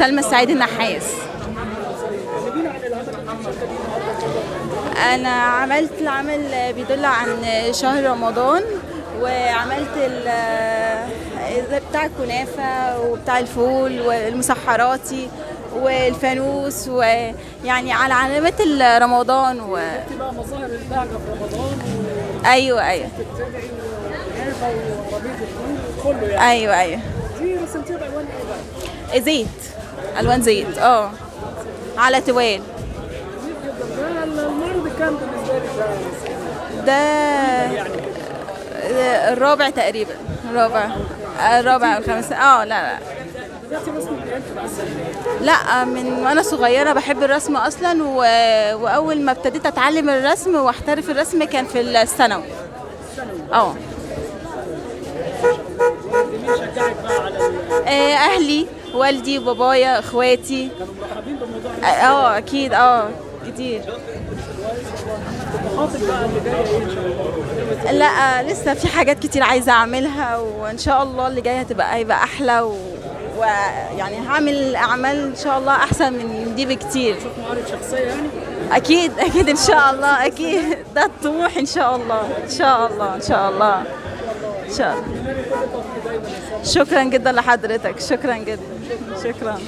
سلمى السعيد النحاس. انا عملت العمل بيدل عن شهر رمضان، وعملت بتاع الكنافة وبتاع الفول والمسحراتي والفانوس، ويعني على علامات رمضان بقى مظاهر البهجة في رمضان ايوه ايوه وبتدعي والكنافة وربيع الفول كله يعني. ايوه ايوه دي رسمتيها بألوان ايه بقى؟ زيت، الوان زيت على توال. جميل جدا. ده المعرض الكام بالنسبة لي ده؟ ده الرابع تقريبا، الرابع او الخامس. لا لا بدأتي رسم من امتى بقى السنة دي؟ لا، من وانا صغيره بحب الرسم اصلا، واول ما ابتديت اتعلم الرسم واحترف الرسم كان في الثانوي. اه مين شجعك بقى على اهلي، والدي وبابايا اخواتي. كانوا مرحبين بموضوع الرسم؟ اكيد كتير. الخاطر بقى اللي جاية ايه ان شاء الله؟ لا لسه في حاجات كتير عايزه اعملها، هيبقى ان شاء الله اللي جايه هيبقى احلى، ويعني هعمل اعمال ان شاء الله احسن من دي بكتير. شوف معارض شخصية يعني؟ اكيد اكيد ان شاء الله، اكيد ده الطموح ان شاء الله، ان شاء الله ان شاء الله ان شاء الله. شكرا جدا لحضرتك، شكرا جدا، شكرا.